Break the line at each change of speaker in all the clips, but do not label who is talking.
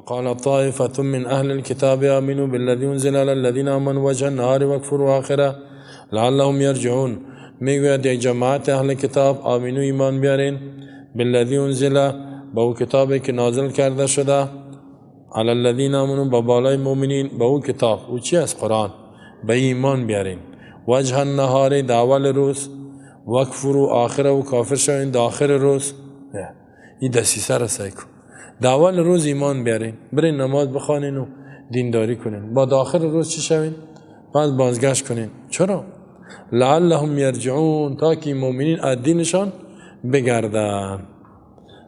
قال طائفة من أهل الكتاب آمنوا بالذي أنزل على الذين آمنوا وجه النهار واكفروا آخره لعلهم يرجعون. میگوید یک جماعت اهل کتاب آمینو ایمان بیارین بالذی انزل با او کتابی که نازل کرده شده علی الذین آمنوا با بالای مؤمنین با او کتاب او چی از قرآن به ایمان بیارین وجه النهار داول روز وکفروا آخره و کافر شوین داخل روز. این دسیسه را سعی کن داول روز ایمان بیارین برین نماز بخوانین و دینداری کنین با داخل روز چی شوین بعد بازگشت کنین. چرا؟ لعلهم یرجعون تا که مؤمنین از دینشان بگردن.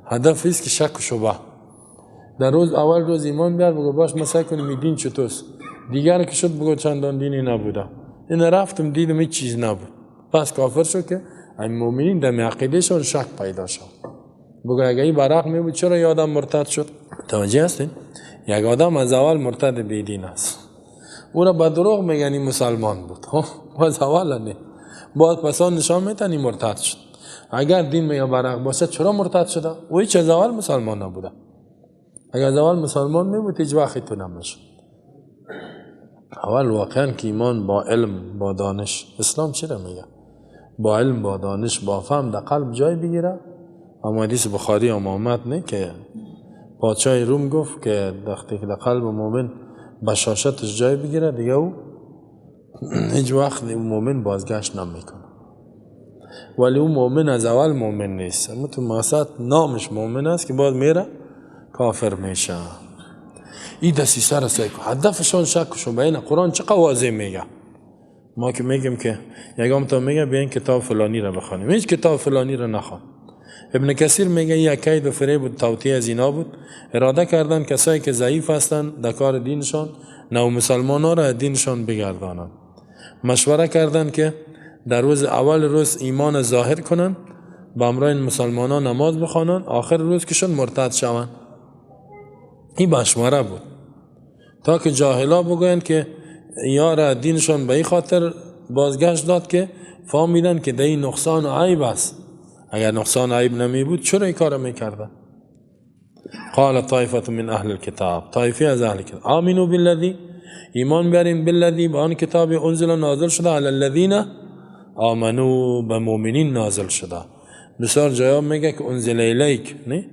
هدف است که شک و شبه در روز اول روز ایمان بیار بگو باش مسئله کنیم دین چطورست دیگر که شد بگو چندان دینی نبوده این رفتم دیدم هیچ چیز نبود پس کافر شد که این مؤمنین در عقیده شون شک پیدا شد. بگو اگه این برق می بود چرا یادم مرتد شد؟ توجه هستین؟ یک آدم از اول مرتد بیدین است او را به دروغ میگن این مسلمان بود از اول نه باز پسان نشان میتن این مرتد شد. اگر دین میگه برق باشه چرا مرتد شده؟ او هیچ از اول مسلمان نبوده. اگر از اول مسلمان میبود هیچ وقتی تو نمیشد. اول واقعا که ایمان با علم با دانش اسلام چی را میگه؟ با علم با دانش با فهم در قلب جای بگیره. اما حدیث بخاری آمد نه که پادشاه روم گفت که وقتی که در قلب مومن بشاشتش جای بگیره دیگه او هیچ وقت مومن بازگشت نمیکنه. ولی او مومن از اول مومن نیست اما تو مقصد نامش مومن است که بعد میره کافر میشه. این دسیسه را سعی کن هدفشان شک شو بین قرآن چه واضح میگه. ما که میگیم که یکم تا میگه بیاین کتاب فلانی را بخونیم هیچ کتاب فلانی را نخوان. ابن کثیر میگه یک کید و فریب و توطیه از اینا بود. اراده کردن کسایی که ضعیف هستند در کار دینشان نو مسلمانان را دینشان بگردانند. مشوره کردن که در روز اول روز ایمان ظاهر کنن با امرای مسلمانان نماز بخوانن آخر روز که شد مرتد شوند. این مشوره بود تا که جاهلا بگوین که یار دینشان به این خاطر بازگشت داد که فهمیدن که در این نقصان و عیب است. اگر نقصان عیب نمی بود چرا این کار میکردن؟ قال طائفة من اهل الكتاب طائفی از اهل کتاب آمنوا بالذی ایمان بیارین بالذی با آن کتاب انزل نازل شده علی الذین آمنوا به مؤمنین نازل شده. بسیار جواب میگه که انزل الیک نه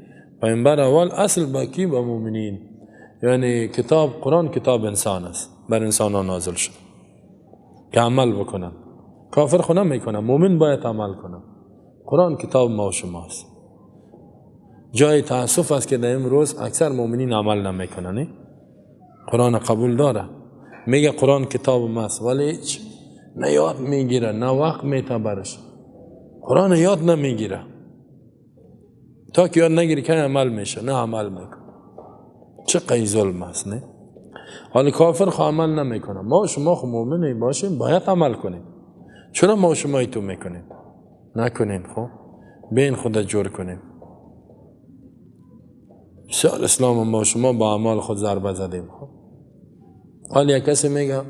پیامبر اول اصل با کی با مؤمنین یعنی کتاب قرآن کتاب انسان است بر انسان ها نازل شده که عمل بکنن. کافر خود نمیکنه مؤمن باید عمل کنه. قرآن کتاب ما و شماست. جای تاسف است که در امروز اکثر مؤمنین عمل نمیکنن. قرآن قبول داره میگه قرآن کتاب ماست ولی هیچ نه یاد میگیره نه وقت میتبرش. قرآن یاد نمیگیره تا که یاد نگیری که عمل میشه نه عمل میکنه. چه قی ظلم است نه؟ حالا کافر خو عمل نمیکنه. ما و شما خو مؤمنی باشیم باید عمل کنیم. چرا ما و شما ایتو میکنیم؟ نکنین خو بین خود جور کنیم. بسیار اسلام ما و شما با اعمال خود ضربه زدیم. حالا یک کسی میگه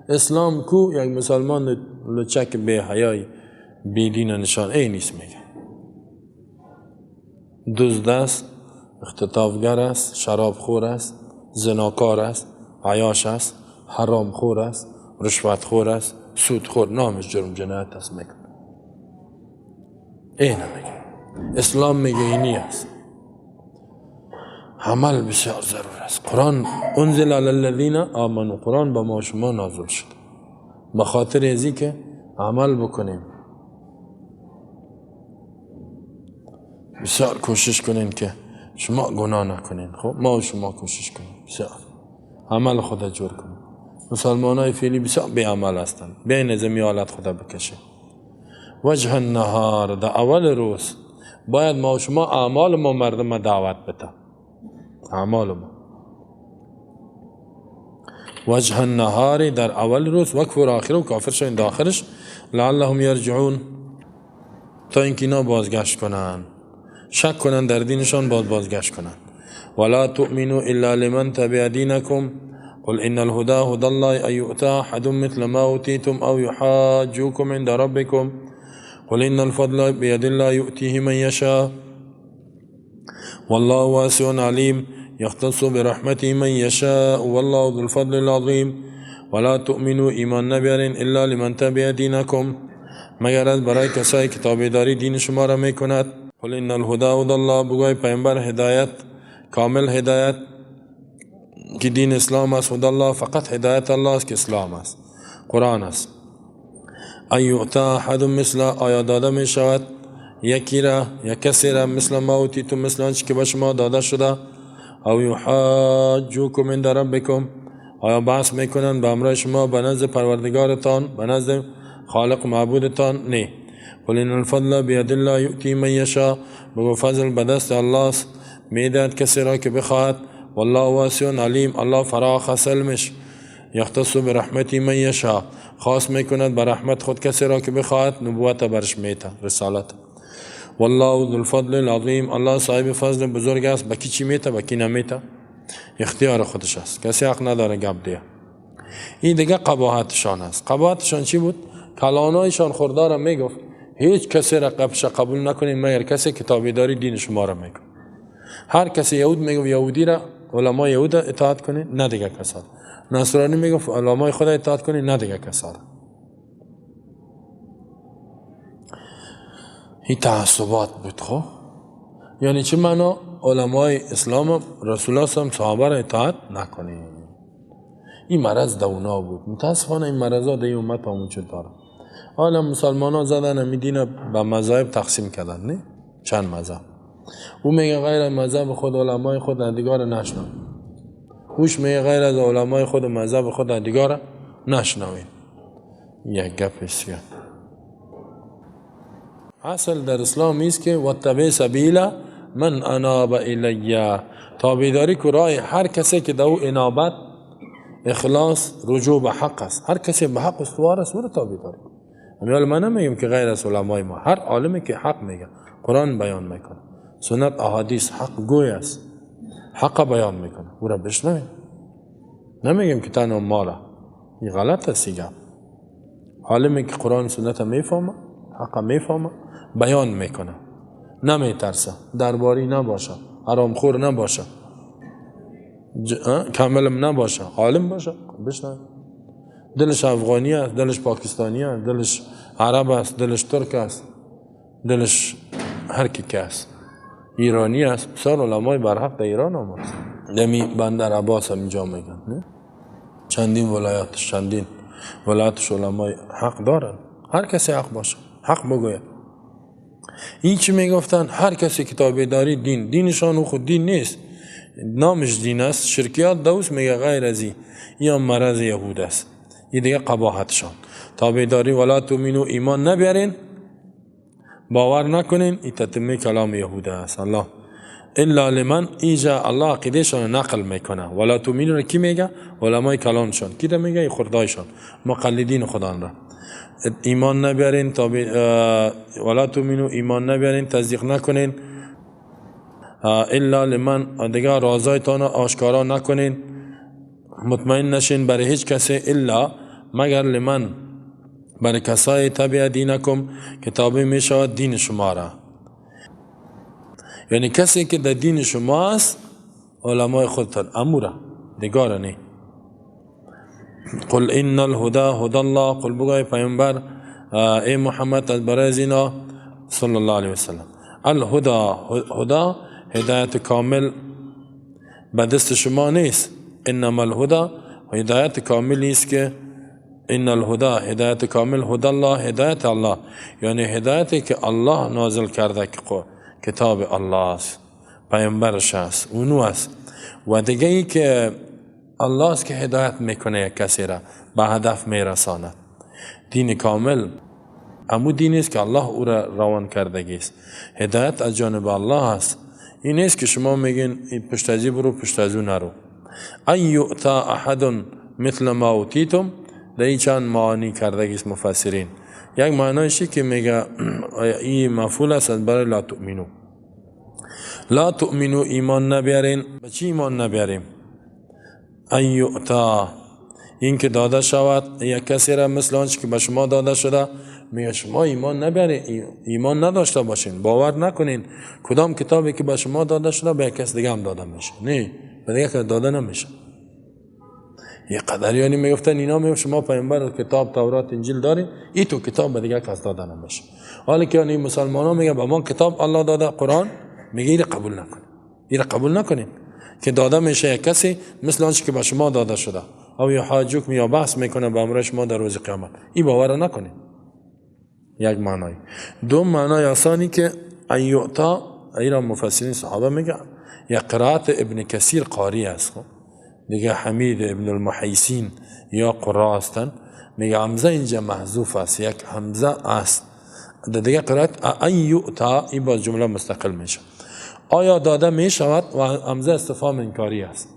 اسلام کو یک مسلمان لچک به حیای بی دین نشان ای نیست میگه دزد است اختطافگر است شراب خور است زناکار است عیاش است حرام خور است رشوت خور است سود خور نامش جرم جنایت است میگه. ای نمیگه اسلام میگه اینی است. عمل بسیار ضرور است. قرآن انزل علی الذین آمنوا قرآن با ما شما نازل شد به خاطر ازی که عمل بکنیم. بسیار کوشش کنین که شما گناه نکنین. خب ما و شما کوشش کنین بسیار عمل خدا جور کنین. مسلمان های فعلی بسیار بی عمل هستند. بین نظمی حالت خدا بکشه. وجه النهار در اول روز باید ما و شما اعمال ما مردم دعوت بده. اعمال ما وجه النهار در اول روز وکفر آخر و کافر شوین داخلش لعلهم یرجعون تا اینکه اینا بازگشت کنن شک کنن در دینشان بازگشت کنن. ولا تؤمنوا الا لمن تبع دینکم قل ان الهدى هدى الله ان يؤتى احد مثل ما اوتيتم او يحاجوكم عند ربكم قل ان الفضل بيد الله يؤتيه من يشاء والله واسع علیم. یختص برحمته من یشاء والله ذو الفضل العظیم ولا تؤمنوا ایمان نبیارین الا لمن تبع دینکم مگر از برای کسایی که تابعداری دین شما را میکند. قل ان الهدى هدى الله بگوی پیامبر هدایت کامل هدایت که دین اسلام است. هدى الله فقط هدایت الله است که اسلام است، قرآن است. ایؤتا احد مثل آیا داده می شود یکی را یا کسی را مثل ما اوتیتم مثل آنچه که به شما داده شده. او یحاجوکم عند ربکم آیا بحث میکنند به امر شما به نزد پروردگارتان به نزد خالق معبودتان؟ نه. قل ان الفضل بید الله یؤتی من یشاء بگو فضل به دست الله است میدهد کسی را که بخواهد. والله واسع علیم الله فراخ است علمش. یختص برحمتی من یشاء خاص میکند به رحمت خود کسی را که بخواهد نبوت برش میته رسالت. والله ذو الفضل العظیم الله صاحب فضل بزرگ است به کی چی میته به کی نمیته اختیار خودش است کسی حق نداره گپ دیه. این دیگه قباحتشان است. قباحتشان چی بود؟ کلانایشان خوردار میگفت هیچ کسی را قبول نکنید مگر کسی که تابعداری دین شما را میکنه. هر کسی یهود میگفت یهودی را علمای یهود اطاعت کنید نه دیگه کسا. نصرانی میگفت علمای خدا اطاعت کنید نه دیگه کسا. این تعصبات بود. خب یعنی چه معنا؟ علمای اسلام رسول الله صحابه را اطاعت نکنید. این مرض دونا بود. متاسفانه این مرضا در این امت وجود داره. حالا مسلمان ها زدن امی دین به مذاهب تقسیم کردن. نه چند مذهب. او میگه غیر مذهب خود علمای خود دیگر نشنو. اوش میگه غیر از علمای خود مذهب خود دیگر نشنوید. یک گپ است. اصل در اسلام است که واتبع سبیل من اناب الی تابعداری کو راه هر کسی که دو انابت اخلاص رجوع به حق است. هر کسی به حق استوار است او را تابعداری. امیال من نمیگم که غیر از علمای ما هر عالمی که حق میگه قرآن بیان میکنه سنت احادیث حق گوی است حق بیان میکنه او را بشنوید. نمیگم که تنها مالا این غلط است. دیگه عالمی که قرآن سنت میفهمه حق میفهمه بیان میکنه نمیترسه درباری نباشه حرامخور نباشه کاملم نباشه عالم باشه بشنوید. دلش افغانی است دلش پاکستانی است دلش عرب است دلش ترک است دلش هر کی است ایرانی است. بسیار علمای برحق در ایران آمد دمی بندر عباس هم اینجا میگن نه؟ چندین ولایتش علمای حق دارن. هر کسی حق باشه حق بگوید. این چی میگفتن؟ هر کسی که تابعداری دینشان او خود دین نیست نامش دین است. شرکیات دوست میگه غیر ازی یا مرض یهود است. این دیگه قباحتشان. تابعداری ولا تؤمنوا ایمان نبیارین باور نکنین این تتمه کلام یهود است. الله الا لمن ایجا الله عقیدهشان نقل میکنه. ولا تؤمنوا کی میگه؟ علمای کلامشان. کی ده میگه؟ خردایشان مقلدین خدا را. ایمان نبیارین ولا تؤمنوا ایمان نبیارین تصدیق نکنین الا لمن دیگه رازایتان آشکارا نکنین مطمئن نشین برای هیچ کسی الا مگر لمن برای کسای تبع دینکم که تابع می شود دین شما را. یعنی کسی که در دین شما است علمای خودتان امورا دیگاره نه. قل ان الهدى هدى الله قل بگوی پیامبر ای محمد از برای زینا صلی الله علیه وسلم الهدى هدایت کامل به دست شما نیست. انما الهدى هدایت کامل نیست که ان الهدى هدایت کامل هدى الله هدایت الله یعنی هدایتی که الله نازل کرده که کتاب الله است پیامبرش است اونو است و دیگه ای که الله است که هدایت میکنه یک کسی را به هدف میرساند. دین کامل همون دینی است که الله او را روان کردگی است. هدایت از جانب الله است. این نیست که شما میگین پشت ازی برو پشت ازو نرو. ایؤتا احد مثل ما اوتیتم در این چند معانی کردگی است مفسرین. یک معنایشی که میگه این مفعول است برای لا تؤمنو. لا تؤمنو ایمان نبیارین. به چی ایمان نبیاریم؟ ایؤتا این که داده شود یک کسی را مثل آنچه که به شما داده شده میگه شما ایمان نداشته باشین، باور نکنین کدام کتابی که به شما داده شده به کس دیگه هم داده میشه. نه، به دیگه کس داده نمیشه. یه قدریانی میگفتن اینا میگه شما پیامبر کتاب تورات انجیل دارین، این تو کتاب به دیگه کس داده نمیشه. حالا که این مسلمانان میگه به ما کتاب الله داده قرآن، میگه این قبول نکنین، این قبول نکنین که داده میشه یک کسی مثل آنچه که به شما داده شده، او یحاجوک یا بحث میکنه به امر شما در روز قیامت. این باور نکنین. یک معنی. دو معنی آسانی که ایوتا ایرا مفسرین صحابه میگه یا قرائت ابن کثیر قاری است، دیگه حمید ابن المحیسین یا قرا هستن، میگه همزه اینجا محذوف است، یک همزه است. دیگه قرائت ایوتا این با جمله مستقل میشه. آیا داده میشود و همزه استفهام انکاری است.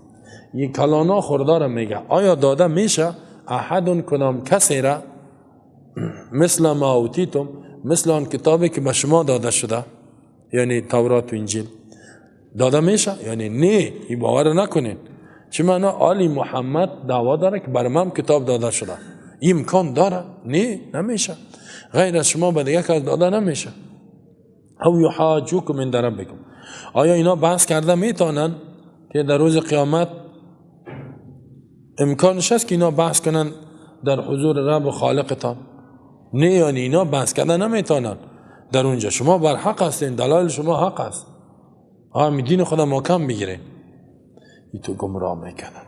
یک کلانا خوردار میگه آیا داده میشه احد کدام کسی را مثل ما اوتیتم، مثل آن کتابی که به شما داده شده، یعنی تورات و انجیل داده میشه؟ یعنی نه، این باور نکنین. چه معنا؟ آلی محمد دعوا داره که بر من کتاب داده شده، این امکان داره؟ نه، نمیشه. غیر از شما به دیگه کس داده نمیشه. او یحاجوکم عند ربکم، آیا اینا بحث کرده میتونن که در روز قیامت امکانش هست که اینا بحث کنن در حضور رب و خالقتان؟ نه، یعنی اینا بحث کردن نمیتونن در اونجا. شما بر حق هستین، دلایل شما حق است، می دین خدا محکم بگیرین. ای تو گمراه میکنن.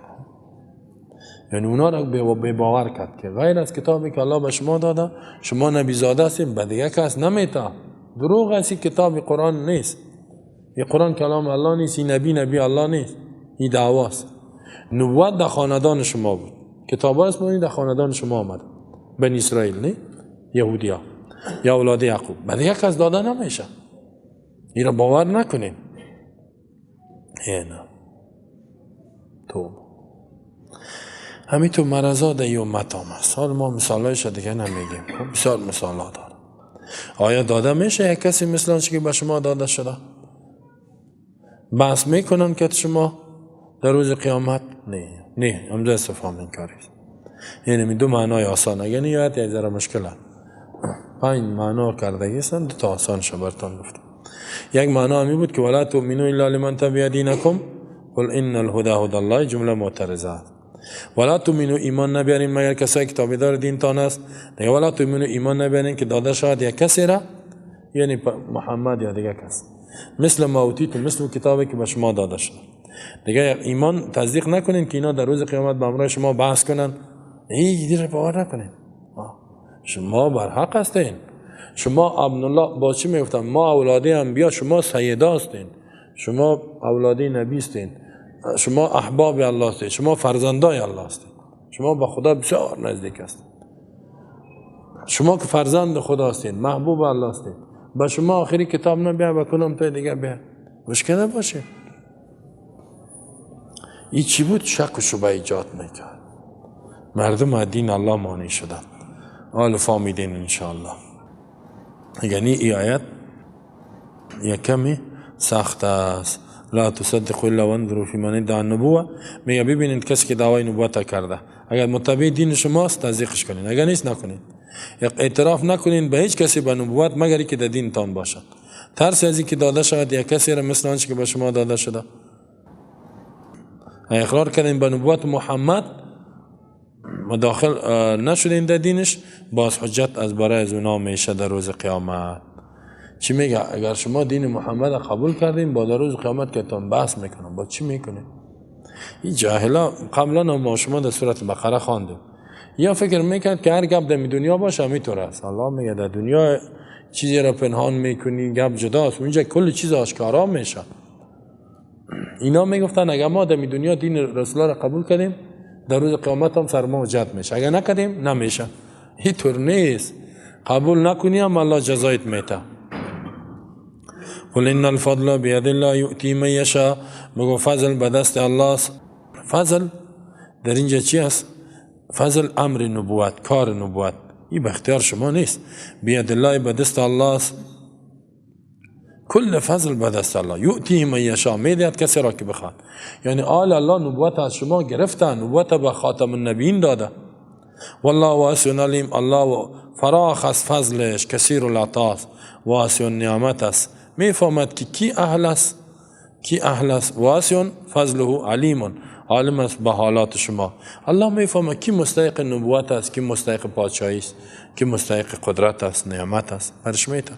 یعنی اونا را به باور کرد که غیر از کتابی که الله به شما داده، شما نبی زاده هستین، به دیگه کس نمیتا. دروغ است، کتاب قرآن نیست. این قرآن کلام الله نیست، این نبی الله نیست. این دعواست. نبوت در خاندان شما بود، کتاب اسمانی در خاندان شما آمد، بنی اسرائیل، نه یهودیا یا اولاد یعقوب. بعد یک کس داده نمیشه. این را باور نکنین. نه تو همین تو مرضا در یه امت هم هست. حال ما مثالایش دیگه نمیگیم، بسیار مثالا داره. آیا داده میشه یک کسی مثل آنچه که به شما داده شده؟ بحث میکنن که شما در روز قیامت؟ نه، همزه استفهام انکاری است. یعنی دو معنای آسانه، یعنی یاد یک ذره مشکله. 5 معنا کردگی است، دو تا آسان شبرتان گفتم. یک معنا همی بود که ولا تؤمنوا الا لمن تبع دینکم قل ان الهدى هدى الله، جمله معترضه است. ولا تؤمنوا ایمان نبیارین مگر کسایی که تابعدار دین تان است. دیگه ولا تؤمنوا ایمان نبیارین که داده شاید یک کسی را، یعنی محمد یا دیگه کس، مثل ما اوتیتم، مثل کتابی که به شما داده شده. دیگه ایمان تصدیق نکنین که اینا در روز قیامت به امر شما بحث کنن. این دیگه باور نکنین. شما بر حق هستین. شما ابن الله با چی میگفتن؟ ما اولاد انبیا، شما سیدا هستین، شما اولاد نبی هستین، شما احباب الله هستین، شما فرزندای الله هستین، شما به خدا بسیار نزدیک هستین. شما که فرزند خدا هستین، محبوب الله هستین، با شما آخری کتاب نبیا بکنم تو دیگه بیا، مشکل باشه. این چی بود؟ شک و شبه ایجاد میکرد. مردم دین الله مانی شدن. حال فهمیدین انشاءالله. یعنی ای آیت یک کمی سخت است. لا تصدقوا الا وانظروا فی من ادعى النبوة. میگه ببینید کسی که دعوای نبوت کرده، اگر متبع دین شماست تصدیقش کنین، اگر نیست نکنین. اعتراف نکنین به هیچ کسی به نبوت مگر که در دین تان باشد. ترس از اینکه داده شود یک کسی را مثل آنچه که به شما داده شده. اقرار کردین به نبوت محمد، مداخل نشدین در دینش، باز حجت از برای از اونا میشه در روز قیامت. چی میگه؟ اگر شما دین محمد قبول کردین، با در روز قیامت که تان بحث میکنن، با چی میکنین؟ این جاهلا قبلا ما شما در سورت بقره خواندیم. یا فکر میکرد که هر گپ در دنیا باشه همینطور است. الله میگه در دنیا چیزی را پنهان میکنی، گپ جداست، اونجا کل چیز آشکارا میشه. اینا میگفتن اگر ما در دنیا دین رسول را قبول کردیم، در روز قیامت هم سر ما حجت میشه، اگر نکردیم نمیشه. این طور نیست. قبول نکنی هم الله جزایت میده. قل ان الفضل بيد الله يؤتي من يشاء. بگو فضل به دست الله است. فضل در اینجا چی است؟ فضل امر نبوت، کار نبوت. این به اختیار شما نیست. بید الله به دست الله است. کل فضل به دست الله. یؤتی من یشاء، میدهد کسی را که بخواد. یعنی آل الله نبوت از شما گرفتن، نبوت به خاتم النبیین داده. والله واسع علیم، الله فراخ از فضلش، کثیر العطاس، واسع نعمت است. میفهمد که کی اهل است، کی اهل است. واسع فضله علیم، عالم است به حالات شما. الله میفهمد کی مستحق نبوت است، کی مستحق پادشاهی است، کی مستحق قدرت است، نعمت است. برش میته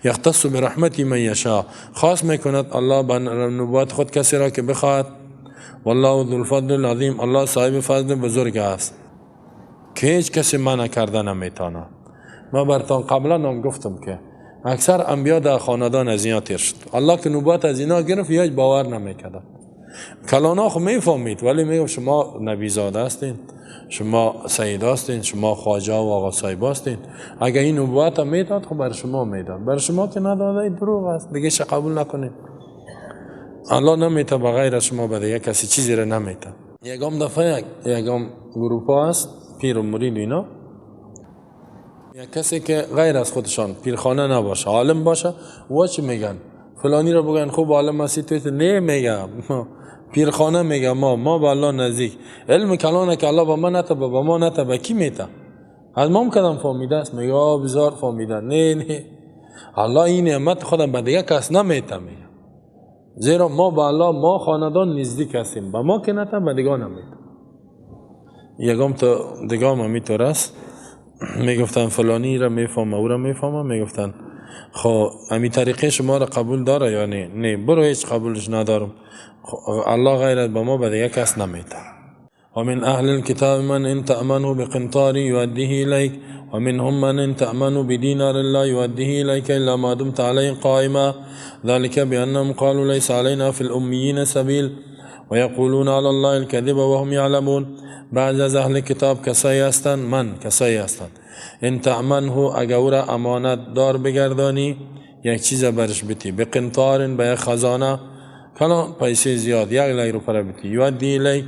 یختص برحمتی من یشاء، خاص میکند الله به نبوت خود کسی را که بخواهد. والله ذو الفضل العظیم، الله صاحب فضل بزرگ است که هیچ کسی منع کرده نمیتونه. ما براتون قبلا هم گفتم که اکثر انبیا در خاندان از اینا تیر شد. الله که نبوت از اینا گرفت هیچ باور نمیکرد. کلانا خو میفهمید ولی میگم شما نبی زاده هستین، شما سید هستین، شما خواجه و آقا صاحب هستین، اگه این نبوت هم میداد خب بر شما میداد، بر شما که نداده دروغ است دیگه، ش قبول نکنید. الله نمیته بغیر از شما به دیگه کسی چیزی را نمیته. یکم دفعه یکم گروه هست پیر و مرید اینا، یک کسی که غیر از خودشان پیرخانه نباشه عالم باشه و چی میگن فلانی رو بگن خوب عالم هستی تو نه میگه پیرخانه میگه ما به الله نزدیک. علم کلانه که الله با ما نته با ما نته به کی میته؟ از ما هم کدام فهمیده است؟ میگه بزار فهمیده. نه الله این نعمت خودم به دیگه کس نمیته میگه، زیرا ما با الله ما خاندان نزدیک هستیم، به ما که نته به دیگه نمیته. یکم تو دیگه هم میتور است میگفتن فلانی را میفهمه او را میفهمه، میگفتن خب امی طریقه شما را قبول داره یا نه؟ نه برو هیچ قبولش ندارم. الله غیرت به ما به دیگه کس نمیده. و من اهل الكتاب من ان تأمنه بقنطار يؤديه اليك ومنهم من ان تأمنه بدينار لا يؤديه اليك الا ما دمت عليه قائما ذلك بانهم قالوا ليس علينا في الاميين سبيل ويقولون على الله الكذب وهم يعلمون. بعض از اهل کتاب کسایی هستند، من کسایی هستند ان تأمنه اگر او را امانت دار بگردانی، یک چیز برش بتی، بقنطار به یک خزانه کلان پیسه زیاد 1 لک روپیه بتی، یودی الیک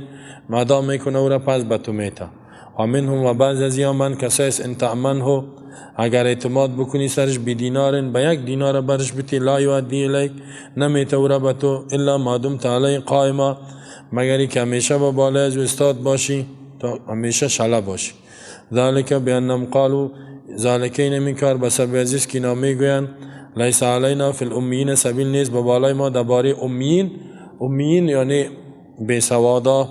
مادام میکنه او را پس به تو میته. و منهم و بعض از من کسایی است ان تأمنه اگر اعتماد بکنی سرش بدینار به 1 دینار برش بتی، لا یودی الیک نمیته او را به تو الا ما دمت علیه قائما مگری که همیشه با بالای از استاد باشی، تا همیشه شله باشی. ذالک بانهم قالوا ذالک این کار به سبب عزیز که اینا میگویند لیس علینا فی الامیین سبیل نیست به بالای ما درباره امیین، امیین یعنی بی سوادا،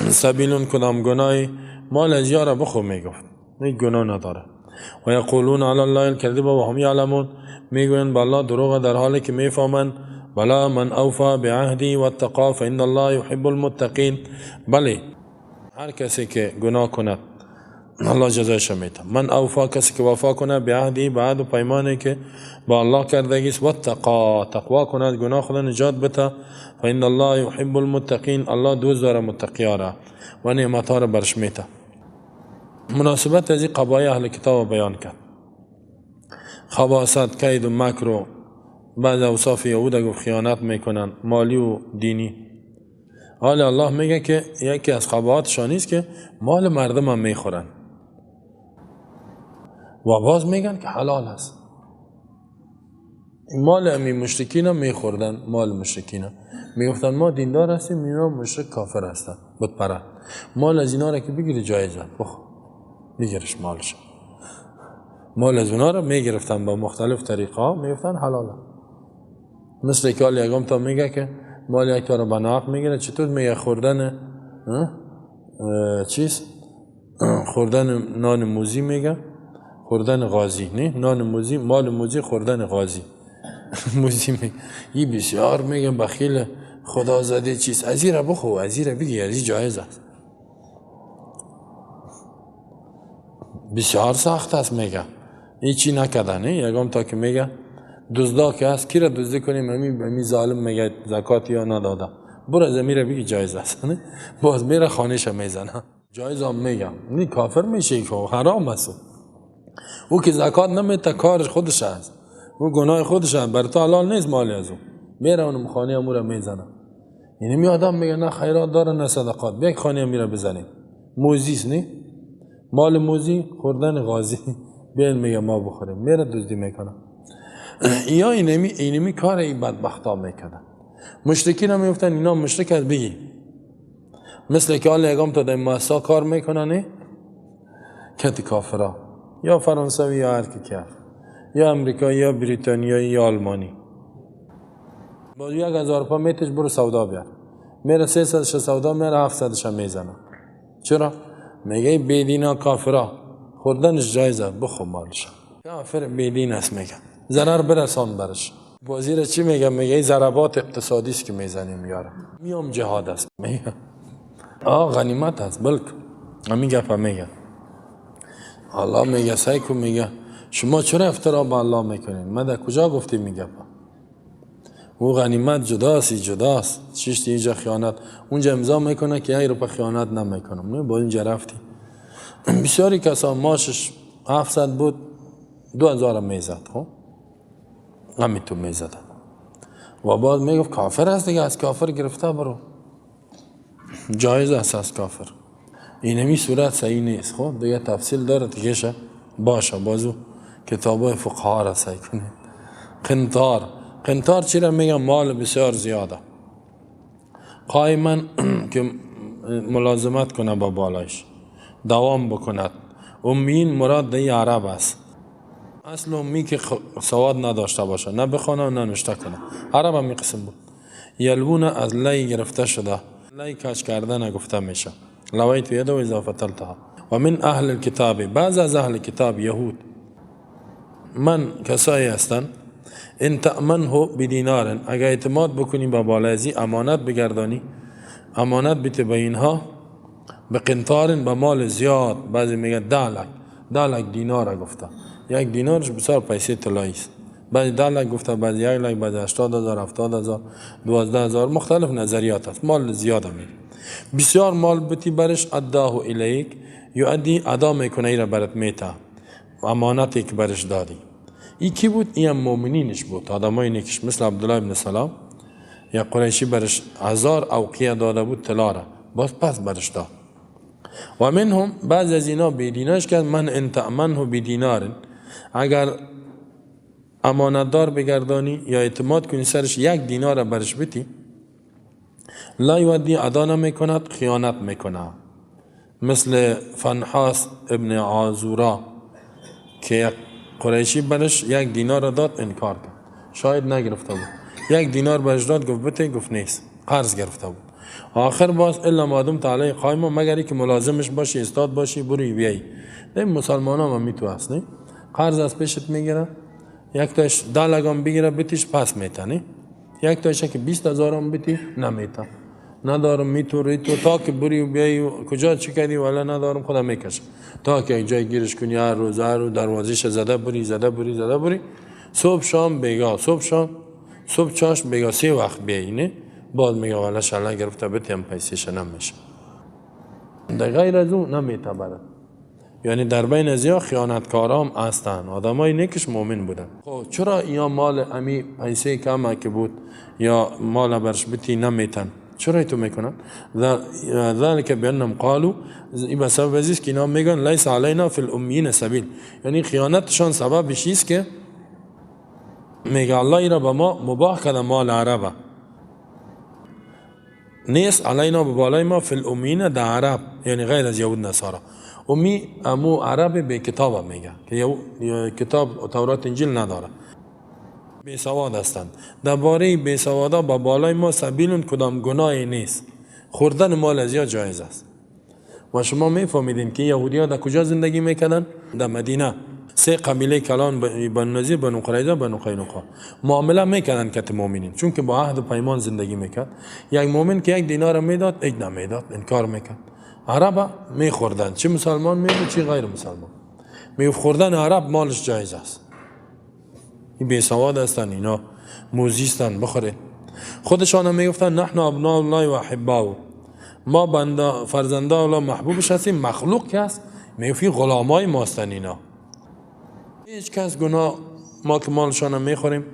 سبیلون کدام گناهی مال از یارا بخو میگفت این گناه نداره. و یقولون علی الله الکذب و هم یعلمون میگویند به الله دروغ در حالی که میفهمند. بلا من اوفا بعهدی و اتقا فان الله یحب المتقین، بله هر کسی که گناه کند الله جزایش میده. من اوفا کسی که وفا کنه بعهدی بعد و پیمانی که با الله کردگی است، و اتقا تقوا کند گناه خدا نجات بده، فان الله یحب المتقین الله دوست داره متقیا را و نعمت ها را برش میده. مناسبت از این قبایل اهل کتاب بیان کرد. خباثت، کید و مکر و بعض اوصاف یهود گفت خیانت میکنن مالی و دینی. حالا الله میگه که یکی از قباحتشان است که مال مردم هم میخورن و باز میگن که حلال است. مال امی مشرکین هم میخوردن، مال مشرکین هم میگفتن ما دیندار هستیم، اینا مشرک کافر هستن بت پرست. مال از اینا را که بگیری جایزه بخو میگیرش مالش. مال از اونا را میگرفتن با مختلف طریقه میگفتن حلاله. مثل که حال یکم تا میگه که مال یک تا را بناق میگیره. چطور میگه خوردن چیز خوردن نان موزی میگه خوردن غازی، نه نان موزی مال موزی خوردن غازی موزی میگه این بسیار میگه بخیل خدا زده چیز از این را بخو از این را بگی از این جایز است. بسیار سخت است میگه این چی نکده. نه یکم تا که میگه دزدا که هست کی را دزدی کنیم امی ظالم میگه زکات یا نداده برو از امی را بگی جایز است. نه باز میره خانهش میزنه جایز هم میگم نه کافر میشه که حرام است. او که زکات نمیده کارش خودش است، او گناه خودش است، بر تو حلال نیست مالی از او. میره اون خانه امور میزنه. یعنی می آدم میگه نه خیرات داره نه صدقات، یک خانه میره بزنیم موزیست نه مال موزی خوردن غازی بیل میگه ما بخوریم میره دزدی میکنه. یا اینمی کار این بدبختا میکنه. مشرکین هم میگفتن اینا مشرک است بگی مثل که حال اگام تا در مؤسسه کار میکنن کتی کافرا، یا فرانسوی یا هر کی کرد، یا امریکایی یا بریتانیایی یا آلمانی. با 1000 پا میتش برو سودا بیار، میره 300 سودا میره 700 میزنه. چرا؟ میگه بیدینا کافرا خوردنش جایزه، بخو مالش. کافر بیدین است میگه، ضرر برسان برش. وزیر چی میگه؟ میگه ضربات اقتصادی است که میزنیم یارم، میام جهاد است میگه. غنیمت است بلک همین گپ میگه. الله میگه سایکو میگه شما چرا افترا به الله میکنین؟ من در کجا گفتی میگه او غنیمت جداست چیشتی اینجا خیانت، اونجا امضا میکنه که 1 روپیه خیانت نمیکنم. نه با اینجا رفتی. بسیاری کسا ماشش 700 بود 2000 میزد. خب همین تو میزد و بعد میگفت کافر است دیگه، از کافر گرفته برو، جایز است از کافر. این همی صورت صحیح نیست. خب دیگه تفصیل داره دیگه باشه، بازو کتابای فقها را سعی کنید. قنطار چی را میگم؟ مال بسیار زیاده، قائما که ملازمت کنه با بالایش، دوام بکند. امیین مراد دی عرب است. اصل امی که سواد نداشته باشه، نه بخونه و نه نوشته کنه. عرب هم می قسم بود. یلوون از لی گرفته شده، لی کش کردن گفته میشه. لویت یده و اضافه تلتها. و من اهل الكتاب، بعض از اهل کتاب یهود، من کسایی هستن ان تأمنه بدینار، اگر اعتماد بکنی با بالایزی، امانت بگردانی، امانت بیت به اینها، به قنطار، به مال زیاد. بعضی میگه 10 لک دینار گفته. 1 دینارش بسیار پیسه طلایی است. بعضی 10 لک گفته، بعضی 1 لک، بعضی 80,000 70,000 12,000 مختلف نظریات است. مال زیاده می بسیار مال بتی برش، اداه الیک یؤدی، ادا میکنه ای را برات میتا، امانتی که برش دادی. ای کی بود؟ این مؤمنینش بود، آدمای نیکش، مثل عبدالله ابن سلام یا قریشی برش 1000 اوقیه داده بود طلا را، باز پس برش داد. و منهم، بعض از اینا بیدیناش کرد، من ان تأمنه بدینار، اگر امانتدار بگردانی یا اعتماد کنی سرش 1 دینار برش بتی، لا یودی، ادا نمیکند، خیانت میکنه. مثل فنحاس ابن عازورا که قریشی برش 1 دینار داد، انکار کرد، شاید نگرفته بود. 1 دینار برش داد، گفت بته، گفت نیست، قرض گرفته بود. آخر باز الا مادم تعالی قائم، مگری که ملازمش باشی، استاد باشی، بروی بیایی. نه مسلمان هم میتو هست، نه قرض از پیشت میگیره، 1 تاش 10 لگام بگیره بتیش پس میتنی، 1 تاش که 20,000 هم بتی نمیتا، ندارم میتوری تو تا که بری و بیایی کجا چی کردی، ولی ندارم خدا میکشه، تا که جای گیرش کنی هر روز دروازهش زده بری صبح شام بیگا، صبح چاش بیگا 3 وقت بیایی. نه بعد میگه والا شلا گرفته بتیم پیسیش نمیشه. در غیر از اون نمیتا برد. یعنی در بین ازیا خیانتکارام هستن، آدمای نیکش مؤمن بودن. خب چرا یا مال امی پیسه کمه که بود یا مال برش بتی نمیتن؟ چرا تو میکنن؟ ذلك بانهم قالوا، این به سبب ازیست که اینا میگن لیس علینا فی الامیین سبیل، یعنی خیانتشان سبب چیست که میگه الله اینا به ما مباح کرده مال عربه، نیست علینا به بالای ما فی الامیین در عرب، یعنی غیر از یهود نصارا. امی امو عرب به کتاب میگه که کتاب تورات انجیل نداره، بی سواد هستند. درباره بی سوادا با بالای ما سبیل، کدام گناهی نیست، خوردن مال از یا جایز است. و شما میفهمیدین که یهودی‌ها در کجا زندگی میکردن؟ در مدینه. 3 قبیله کلان، بنو نضیر، بنو قریظه، بنو قینقاع، معامله میکردن که مؤمنین، چون که با عهد و پیمان زندگی میکرد. 1 مؤمن که 1 دینار میداد، 1 نمیداد، انکار میکرد. عرب میخوردن، چه مسلمان میگه چه غیر مسلمان میگه، خوردن عرب مالش جایز است. این بی سواد هستن، اینا موزیستن، بخوره. خودشان هم میگفتن نحن ابناء الله و احباؤه، ما بنده فرزنده الله محبوبش هستیم. مخلوق که هست میگه غلامای ما هستن اینا، هیچ کس گناه ما که مالشان هم میخوریم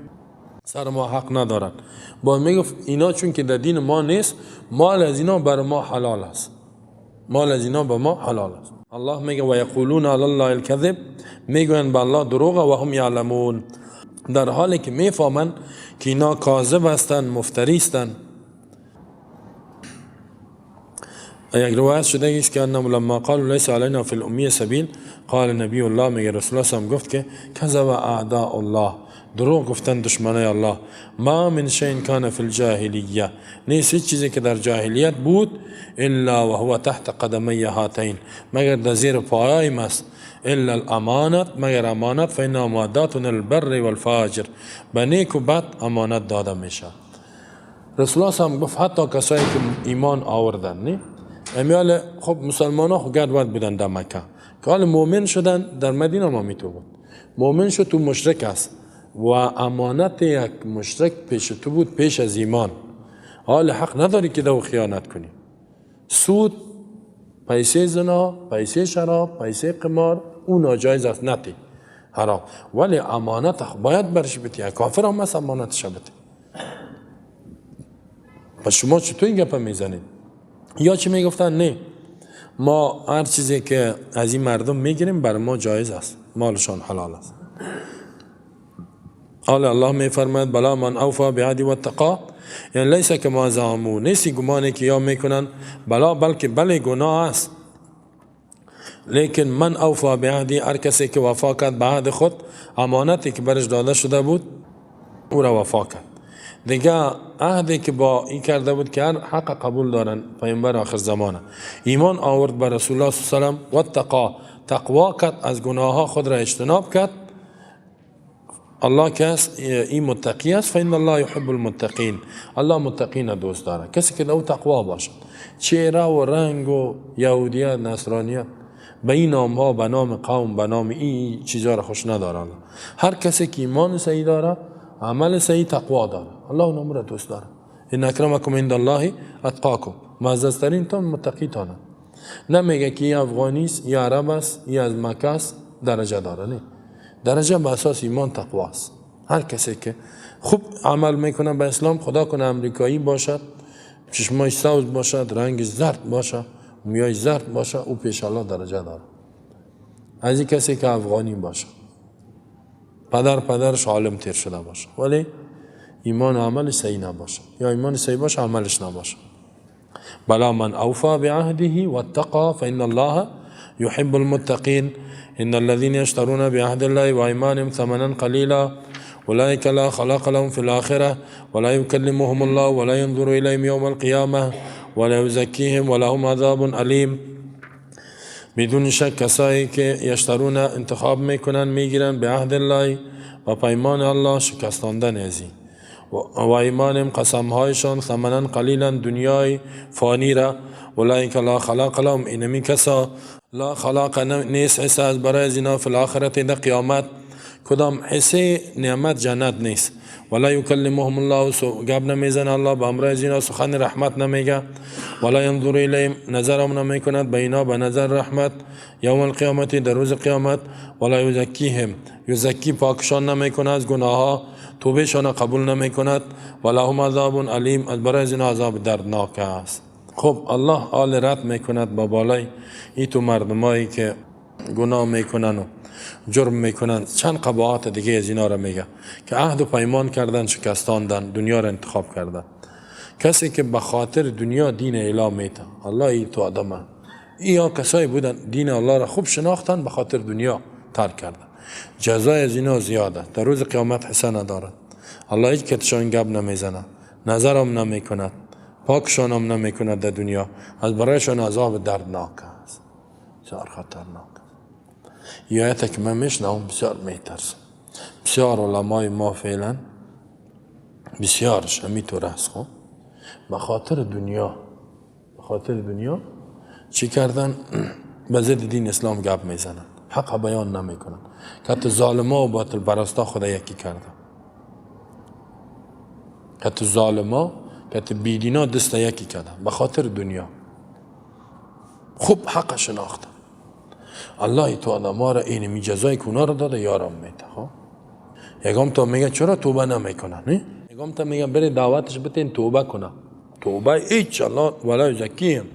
سر ما حق ندارن. با میگفت اینا چون که در دین ما نیست، مال از اینا بر ما حلال است، مال از اینا به ما حلال است. الله میگه و یقولون علی الله الکذب، میگن به الله دروغ و هم یعلمون، در حالی که میفهمن که اینا کاذب هستن، مفتری هستن. یک روایت شده است که انهم لما قالوا ليس علينا في الاميه سبيل قال نبی الله، میگه رسول الله هم گفت که کذب اعداء الله، دروغ گفتن دشمنای الله. ما من شیء کان فی الجاهلیه، نیست چیزی که در جاهلیت بود الا وهو تحت قدمی هاتین، مگر در زیر پایای ماست، الا الامانت، مگر امانت، فإن اماناتنا البر والفاجر، به نیک و بد امانت داده میشه. رسول الله هم گفت حتی کسایی که ایمان آوردن، نه امیال خب مسلمان ها خود گرد بودن در مکه، که حال مؤمن شدن در مدینه ما میتو بود، مؤمن شد تو مشرک است و امانت یک مشرک پیش تو بود پیش از ایمان، حال حق نداری که دو خیانت کنی. سود، پیسه زنا، پیسه شراب، پیسه قمار، اون ناجایز است، نتی حرام، ولی امانت باید برش بتی، کافر هم است امانتش بتی. پس شما چطور این گپا میزنید؟ یا چی میگفتن؟ نه ما هر چیزی که از این مردم میگیریم بر ما جایز است، مالشان حلال است. الله میفرماید بلا من اوفا بعهده واتقا، یعنی لیس کما زعموا، نیستی گمانی که یا میکنن بلا، بلکه بله گناه است، لیکن من اوفا بعهده، هر کسی که وفا کرد به عهد خود، امانتی که برش داده شده بود او را وفا کرد. دیگه عهدی که با این کرده بود که هر حق قبول دارن پیامبر آخر زمانه، ایمان آورد به رسول الله صلی الله علیه و واتقا، تقوا کرد، از گناه ها خود را اجتناب کرد. الله کس این متقی است، فإن الله يحب المتقین، الله متقین دوست داره، کسی که دو تقوا باشد. چهره و رنگ و یهودیت، نصرانیت، به این نام ها، به نام قوم، به نام این چیزا را خوش نداره الله. هر کسی که ایمان صحیح داره، عمل صحیح، تقوا داره، الله اون امر دوست داره. ان اکرمکم عند الله اتقاکم، معززترین تان متقی تانه. نمیگه که این افغانی است، یا عرب است، یا از مکه است، درجه داره، نه، درجه به اساس ایمان تقوا است. هر کسی که خوب عمل میکنه به اسلام، خدا کنه امریکایی باشد، چشمایش سبز باشد، رنگ زرد باشه، مویای زرد باشه، او پیش الله درجه داره. از این کسی که افغانی باشه، پدرش عالم تیر شده باشه، ولی ایمان و عملش صحیح نباشه، یا ایمان صحیح باشه عملش نباشه. بلا من اوفا بعهده واتقى فإن الله يحب المتقين إن الذين يشترون بعهد الله وأيمانهم ثمنا قليلا أولئك لا خلاق لهم في الآخرة ولا يكلمهم الله ولا ينظر إليهم يوم القيامة ولا يزكيهم ولهم عذاب أليم. بدون شک کسایی که یشترون انتخاب میکنن، میگیرن به عهد الله و پیمان الله شکستاندن ازی و ایمانم قسمهایشان ثمنا قلیلا، دنیای فانی را، اولئک لا خلاق لهم، اینمی کسا لا خلاق نیست حصه از برای زینا فی الاخرت، در قیامت کدام حصه نعمت جنت نیست. ولا یکلمهم الله، گب نمیزن الله به امر زینا، سخن رحمت نمیگه. ولا ينظر الیهم، نظرم نمیکند به اینا به نظر رحمت، یوم القیامت، در روز قیامت. ولا یزکیهم، یزکی پاکشان نمیکند از گناه ها، توبهشان قبول نمیکند. ولا هم عذاب علیم، از برای زینا عذاب دردناک است. خب الله حال رد میکند با بالای ای تو مردمایی که گناه میکنن و جرم میکنن. چند قباحت دیگه از اینا را میگه که عهد و پیمان کردن، شکستاندن، دنیا را انتخاب کردن. کسی که به خاطر دنیا دین اعلام میته، الله ای تو آدمه، یا کسایی بودن دین الله را خوب شناختن، به خاطر دنیا ترک کردن، جزای از اینا زیاده، در روز قیامت حصه ندارد. الله هیچ کتشان گب نمیزنه، نظرم نمیکند، پاکشان هم نمیکند در دنیا، از برایشان عذاب دردناک است، بسیار خطرناک. یه آیت که من میشنم بسیار میترسم. بسیار علمای ما فعلا بسیارش همینطور است، خب به خاطر دنیا چی کردن؟ به ضد دین اسلام گپ میزنن، حق بیان نمیکنن، که حتی ظالما و باطل پرستا خدا یکی کردن، حتی ظالما که حتی بیدینا دست یکی کردن به خاطر دنیا. خوب حق شناختن. الله تو آدم ها را اینمی جزای کنا را داده، یارم میده. خب یکم تا میگه چرا توبه نمیکنه؟ نه یکم تا میگه بری دعوتش بتین توبه کنه، توبه ایچ الله ولا یزکیهم،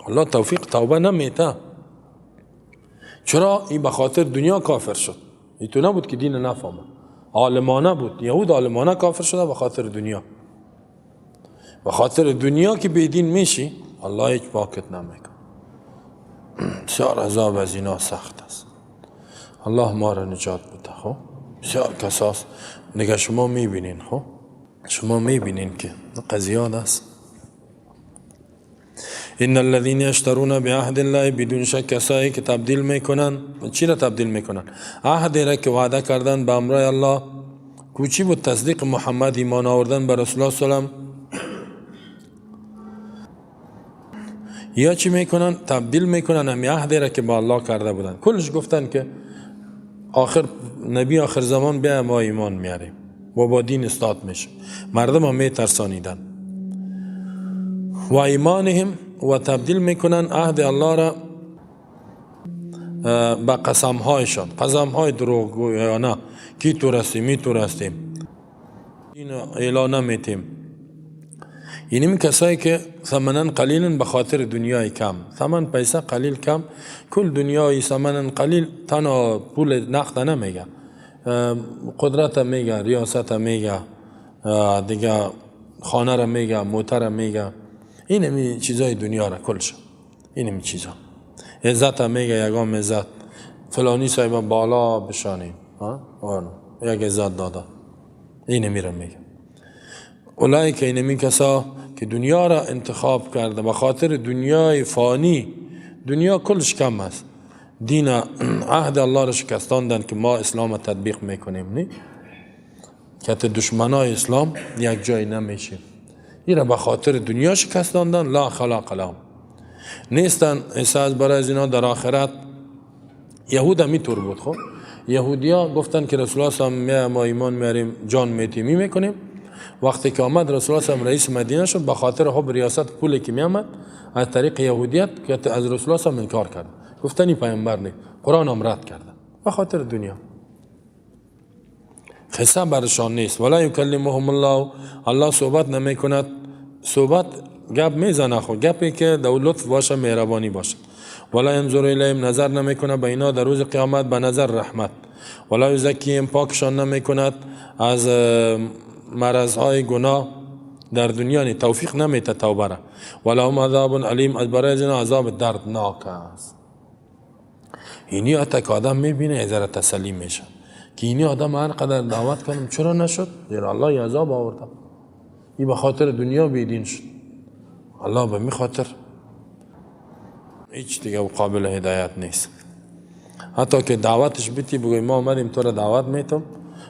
الله توفیق توبه نمیده. چرا؟ این به خاطر دنیا کافر شد. این تو نبود که دین نفهمه، عالمانه بود. یهود عالمانه کافر شده به خاطر دنیا. به خاطر دنیا که بی دین میشی، الله هیچ پاکت نمیکنه. بسیار عذاب از اینا سخت است. الله ما را نجات بده. خب بسیار کساست دیگه شما میبینین. خب شما میبینین که قضیات است. ان الذين يشترون بعهد الله بدون شک کسایی که تبدیل میکنن. چی را تبدیل میکنن؟ عهد را که وعده کردن به امر الله. کوچی بود؟ تصدیق محمد، ایمان آوردن به رسول الله صلی الله علیه و یا چی میکنن؟ تبدیل میکنن همی عهد را که با الله کرده بودن. کلش گفتن که آخر نبی آخر زمان بیا ما ایمان میاریم و با دین استاد میشه. مردم هم میترسانیدن و ایمانهم و تبدیل میکنن عهد الله را به قسم هایشان، قسم های دروغگویانه کی تو رستیم می تو رستیم این اعلان نمیتیم. یعنی کسایی که ثمنن قلیل به خاطر دنیای کم، ثمن پیسه قلیل کم، کل دنیای ثمنن قلیل تنها پول نقد نمیگه، قدرت میگه، ریاست میگه، دیگه خانه را میگه، موتر را میگه، این همی چیزای دنیا را کلش، این همی چیزا. عزت میگه، یگام عزت فلانی صاحب بالا بشانیم، یک عزت داده، این همی را میگه. اولایی که اینمی کسا که دنیا را انتخاب کرده به خاطر دنیای فانی، دنیا کلش کم است، دین عهد الله را شکستاندن که ما اسلام تطبیق میکنیم، نه که دشمنای اسلام یک جای نمیشه. این را به خاطر دنیا شکستاندن، لا خلاق لهم نیستن احساس برای از اینا در آخرت. یهود هم اینطور بود. خب یهودی ها گفتن که رسول الله صلی الله علیه و آله ما ایمان میاریم، جان میتیمی میکنیم. وقتی که آمد رسول الله صلی الله علیه و آله رئیس مدینه شد، به خاطر حب ریاست پولی که میامد از طریق یهودیت که از رسول الله صلی الله علیه و آله انکار کرد، گفتن این پیامبر نیست، قرآن هم رد کردن به خاطر دنیا. قصه برشان نیست. ولا یکلمهم الله، الله صحبت نمیکند. صحبت گپ میزنه، خو گپی که در لطف باشه، مهربانی باشه. ولا ينظر الیهم، نظر نمیکنه به اینا در روز قیامت به نظر رحمت. ولا یزکیهم، پاکشان نمیکند از مرضهای گناه در دنیا، نه توفیق نمیته توبه را. ولا هم عذاب علیم، از برای اینا عذاب دردناک است. اینی حتی که آدم میبینه ازاره تسلیم میشه که اینی آدم هر قدر دعوت کنم چرا نشد؟ زیرا الله یه عذاب آورده، این به خاطر دنیا بیدین شد. الله به می خاطر هیچ دیگه قابل هدایت نیست. حتی که دعوتش بیتی بگوی ما آمدیم تو را دعوت میتم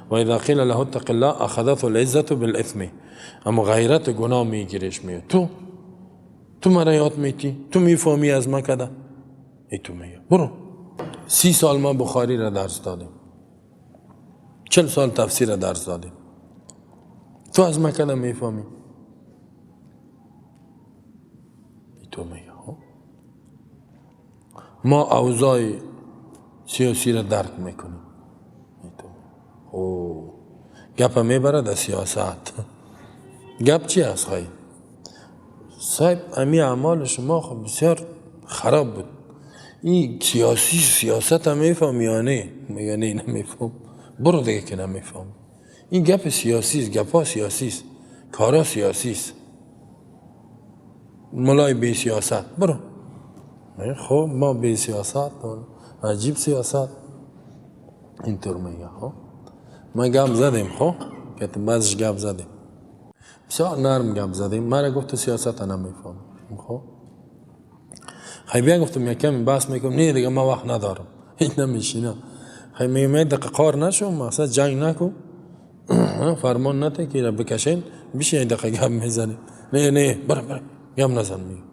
و اذا قیل له اتق الله اخذته العزة بالاثم، اما غیرت گناه میگیرش میاد. تو مرا یاد میتی، تو میفهمی از ما کده، ای تو میگه برو. 30 سال ما بخاری را درس دادیم، 40 سال تفسیر را درس دادیم، تو از ما کده میفهمی، ای تو میگه. ما اوضاع سیاسی را درک میکنیم، گپ میبره در سیاست. گپ چی هست خواهی؟ صاحب امی اعمال شما خب بسیار خراب بود، این سیاست هم میفهم یا نه؟ میگه نه نمیفهم. برو دیگه که نمیفهم. این گپ سیاسی است، گپا سیاسی است، کارا سیاسی است، ملای بی سیاست. برو. خب ما بی سیاست، عجیب سیاست اینطور میگه. خب ما گپ زدیم، خب که بعضش گپ زدیم، بسیار نرم گپ زدیم. من را گفت سیاست نمیفهم. خب خیلی بیا گفتم یکم بحث میکنم، نه دیگه ما وقت ندارم، هیچ نمیشینم. خیلی میگم دقیقه قار نشو، مقصد جنگ نکو، فرمان نته که را بکشین بیشه دقیقه گپ میزنیم. نه برو گپ نزن. میگم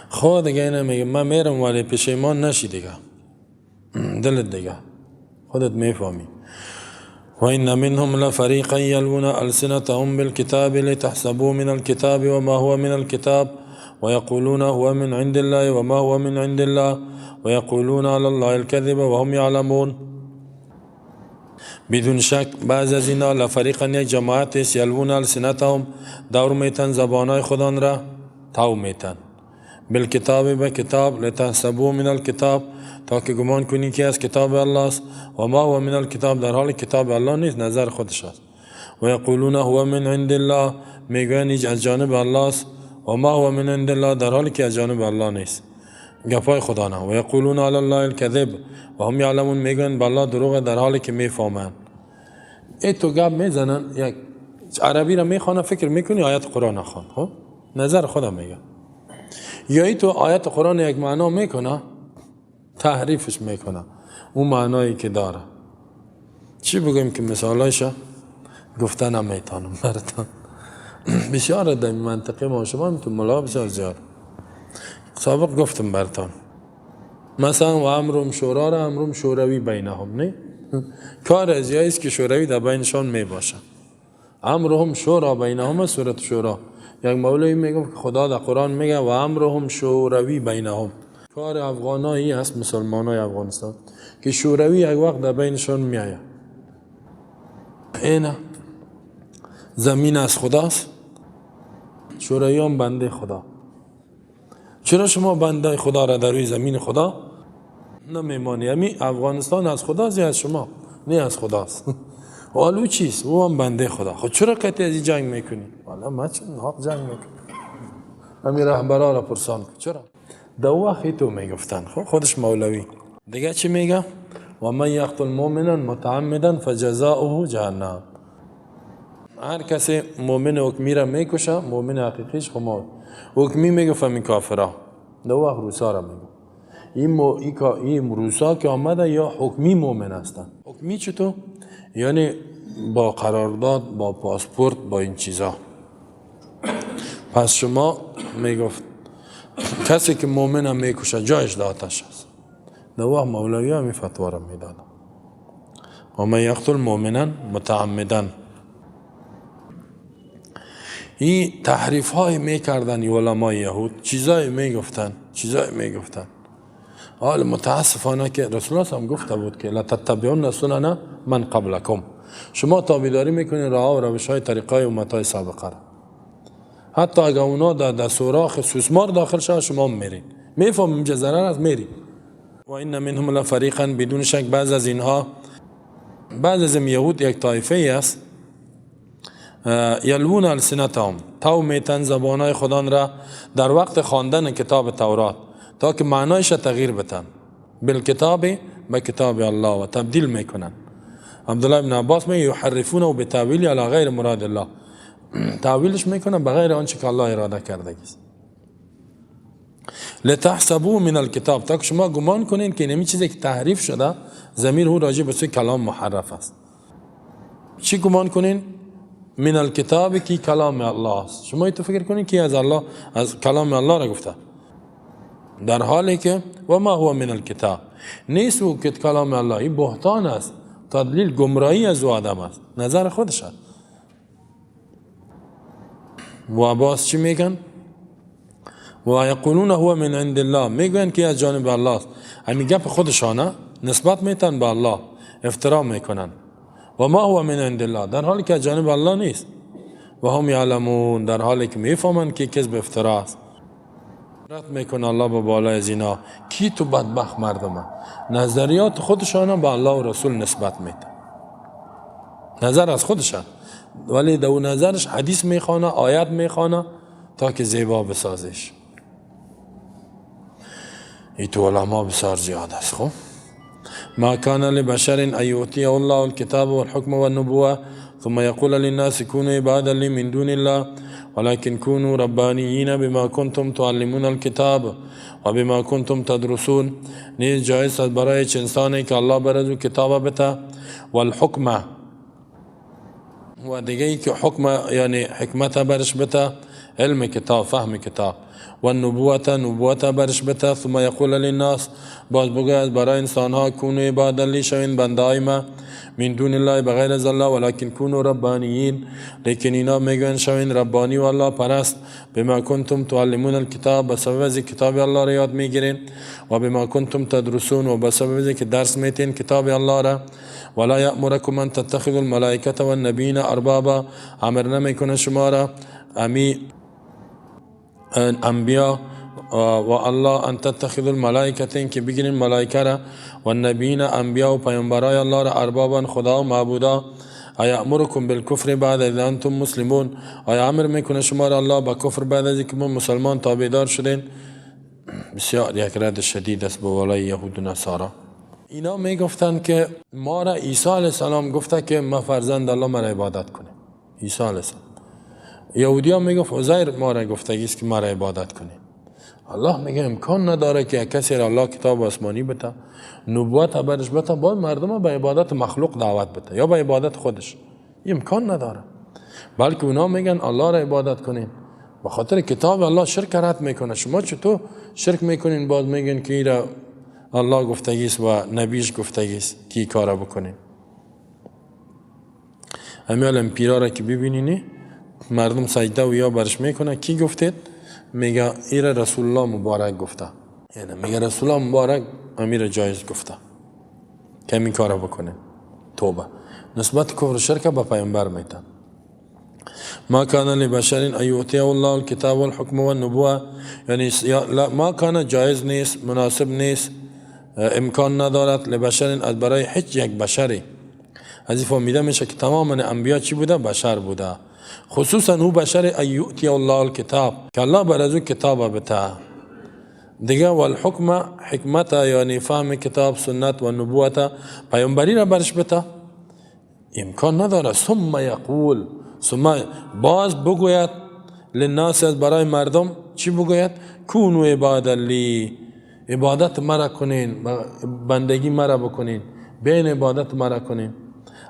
خود دیگه اینه میگه من میرم ولی پشیمان نشی دیگه، دلت دیگه خودت میفهمی. و این منهم لفریقا یلون السنتهم بالکتاب لتحسبوا من الكتاب وما هو من الكتاب ويقولون هو من عند الله وما هو من عند الله ويقولون على الله الكذب وهم يعلمون. بدون شک بعض از اینا لفریقا یک جماعت است، یلون السنتهم دور میتن زبانای خودان را تاو میتن، بالکتاب به کتاب، لتحسبوا من الکتاب تاکه گمان کنی که از کتاب الله است، و ما هو من الکتاب در حال کتاب الله نیست، نظر خودش است. و یقولون هو من عند الله، میگن از جانب الله است، و ما هو من عند الله، در حالی که از جانب الله نیست، گپای خدا نه. و یقولون علی الله الکذب و هم یعلمون، میگن بالله دروغ، در حالی که میفهمن. ای تو گپ میزنن، یک عربی را میخوانه فکر میکنی آیت قرآن خوان، خب نظر خودم میگه، یا ای تو آیت قرآن یک معنا میکنه تحریفش میکنه اون معنایی که داره. چی بگیم که مثالایشه گفتن هم میتونم براتون. بسیار در منطقه ما شما میتون ملا بسیار زیاد سابق گفتم براتون. مثلا و امرم شورا را امرم شوروی بینهم، نه کار از است که شوروی در بینشان میباشه. امرهم شورا بینهم، سورت شورا. یک مولوی میگه که خدا در قرآن میگه و امرهم شوروی بینهم، کار افغانایی هست، مسلمانای افغانستان، که شوروی یک وقت در بینشان میآید. اینه زمین از خداست، شورویان بنده خدا. چرا شما بنده خدا را در روی زمین خدا نمیمانی؟ همین افغانستان از خداست یا از شما؟ نه از خداست. حالو چیست؟ او هم بنده خدا. خود چرا کتی از این جنگ میکنی؟ والا ما چون حق جنگ میکنی. همین رهبرا را پرسان کن چرا؟ دو وقتی تو میگفتن. خودش مولوی دیگه چی میگه؟ و من یقتل مؤمنا متعمدا فجزاؤه جهنم. هر کسی مؤمن حکمی را میکشه، مؤمن حقیقیش خمار حکمی میگه فهمی کافرا. دو وقت روسا را میگه این روسا که آمده یا حکمی مؤمن هستن. حکمی چطور؟ یعنی با قرارداد، با پاسپورت، با این چیزا. پس شما میگفت کسی که مؤمن هم میکشه جایش در آتش است. در وقت مولوی همی فتوا را میدادن و من یقتل مؤمنا متعمدا. این تحریف های میکردن علمای یهود، چیزای میگفتن. حال متاسفانه که رسول الله هم گفته بود که لتتبعون سنن من قبلکم، شما تابعداری میکنین راه و روش های طریقای امتهای سابقه را. حتی اگر اونا در سوراخ سوسمار داخل شد شما میرین، میفهمیم چه ضرر است، میرین. و این منهم لفریقا، بدون شک بعض از اینها، بعض از یهود یک طایفه است، یلوون السنتهم، تو میتن زبانای خودان را در وقت خواندن کتاب تورات تا که معنایش تغییر بتن، بالکتاب به کتاب الله، و تبدیل میکنن. عبدالله ابن عباس میگه یحرفونه و بتاویل علی غیر مراد الله، تاویلش میکنن بغیر آنچه که الله اراده کرده است. لتحسبوا من الکتاب، تا که شما گمان کنین که نمی چیزی که تحریف شده ضمیر او راجع به سوی کلام محرف است. چی گمان کنین؟ من الکتاب کی کلام الله است. شما ایتو فکر کنین که از الله، از کلام الله را گفته، در حالی که و ما هو من الکتاب نیست او که کلام الله. این بهتان است، تدلیل گمراهی از او آدم است، نظر خودش است. و باز چی میگن؟ و یقولون هو من عند الله، میگن که از جانب الله است. همین گپ خودشانه نسبت میتن به الله، افترا میکنن. و ما هو من عند الله، در حالی که از جانب الله نیست. و هم یعلمون، در حالی که میفهمن که کذب افترا است. رد میکنه الله به بالای از اینا. کی تو بدبخت مردم نظریات خودشانه به الله و رسول نسبت میتن، نظر از خودشان، ولی دو نظرش حدیث میخوانه، آیت میخوانه تا که زیبا بسازش. ای تو علما بسیار زیاد است. خب ما كان لبشر ان يؤتيه الله الكتاب والحكم والنبوة ثم يقول للناس كونوا عبادا لي من دون الله ولكن كونوا ربانيين بما كنتم تعلمون الكتاب وبما كنتم تدرسون. نیز جایز است برای انسانی که الله برای کتاب بده والحکم، و دیگه ای که حکم یعنی حکمت برش بده، علم کتاب، فهم کتاب، و نبوت برش بده. ثم یقول للناس، باز بگوید برای انسان ها کونوا عبادا لی، شوین بندهای ما، من دون الله بغیر از الله، ولکن کونوا ربانیین، لیکن اینا میگن شوین ربانی و الله پرست. بما کنتم تعلمون الکتاب، بسبب از کتاب الله را یاد میگیرین، و بما کنتم تدرسون، و بسبب از که درس میتین کتاب الله را. ولا یأمرکم ان تتخذوا الملائکه والنبیین اربابا، امر نمیکنه شما را امی انبیاء و الله ان تتخذوا الملائکه، که بگیرین ملائکه را، و النبیین انبیاء و پیامبرای الله را، اربابا خدا و معبودا، آیا امرکم بالکفر بعد از انتم مسلمون، آیا امر میکنه شما را الله با کفر بعد از اینکه ما مسلمان تابعدار شدین؟ بسیار یک رد شدید است به والای یهود و نصارا. اینا میگفتند که ما را عیسی علیه السلام گفته که ما فرزند الله ما را عبادت کنیم. عیسی علیه السلام. یهودی ها میگفت عزیر ما را گفتگی است که ما را عبادت کنیم. الله میگه امکان نداره که کسی را الله کتاب آسمانی بده، نبوت برش بده، باید مردم به عبادت مخلوق دعوت بده یا به عبادت خودش. امکان نداره. بلکه اونا میگن الله را عبادت کنین. به خاطر کتاب الله شرک رد میکنه. شما چطور شرک میکنین باز میگن که ایرا الله گفتگی است و نبیش گفتگی است که کارا بکنین. امیال پیرا را که ببینینی مردم سجده و یا برش میکنه، کی گفتید؟ میگه ایرا رسول الله مبارک گفته. یعنی میگه رسول الله مبارک امیر جایز گفته که این کارا بکنین. توبه. نسبت کفر شرک به پیامبر میتن. ما کان لبشر ان یؤتیه الله الکتاب والحکم والنبوه، یعنی ما کان جایز نیست، مناسب نیست، امکان ندارد لبشر از برای هیچ یک بشری. از این فهمیده میشه که تمام انبیا چی بوده؟ بشر بوده. خصوصا او بشر ان یؤتیه الله الکتاب که الله بر از او کتاب بده. دیگه والحکم حکمت یعنی فهم کتاب سنت و نبوت پیامبری را برش بده. امکان نداره. ثم یقول، ثم باز بگوید للناس از برای مردم چی بگوید؟ کونو عبادا لی، عبادت مرا کنین، بندگی مرا بکنین، بین عبادت مرا کنین،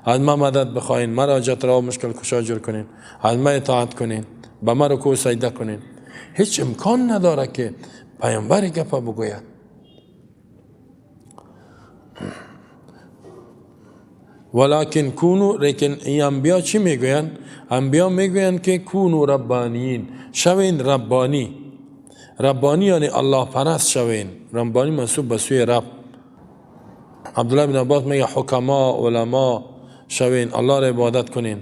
از ما مدد بخواین، مرا حاجت را و مشکل کشا جور کنین، از ما اطاعت کنین، به ما رکوع سجده کنین. هیچ امکان نداره که پیامبری گپا بگوید. ولکن کونو، لیکن این انبیا چی میگوین؟ انبیا میگوین که کونو ربانیین، شوین ربانی. ربانی یعنی الله پرست شوین. ربانی منصوب به سوی رب. عبدالله بن عباس میگه حکما علما شوین، الله را عبادت کنین.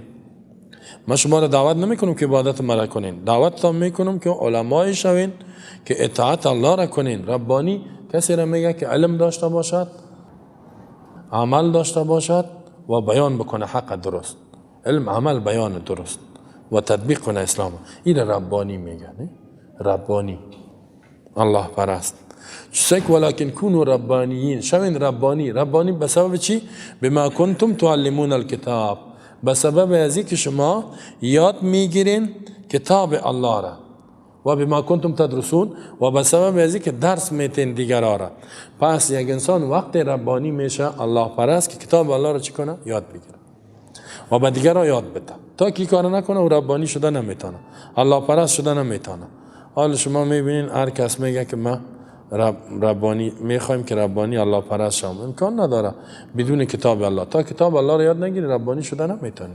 ما شما را دعوت نمیکنم که عبادت مرا کنین، دعوت تا میکنم که علمای شوین که اطاعت الله را کنین. ربانی کسی را میگه که علم داشته باشد، عمل داشته باشد و بیان بکنه حق درست. علم، عمل، بیان درست و تطبیق کنه اسلام. این ربانی میگه. ربانی الله پرست. چسک ولکن کونو ربانیین، شوین ربانی. ربانی به سبب چی؟ بما کنتم تعلمون الکتاب، به سبب ازی که شما یاد میگیرین کتاب الله را، و بما کنتم تدرسون، و به سبب ازی که درس میتین دیگرها را. پس یک انسان وقت ربانی میشه الله پرست که کتاب الله را چی کنه؟ یاد بگیره و به دیگرها یاد بده. تا کی کار نکنه و ربانی شده نمیتونه، الله پرست شده نمیتونه. حال شما میبینین هر کس میگه که ما ربانی میخوایم که ربانی الله پرست شم، امکان نداره بدون کتاب الله. تا کتاب الله را یاد نگیری ربانی شده نمیتونی.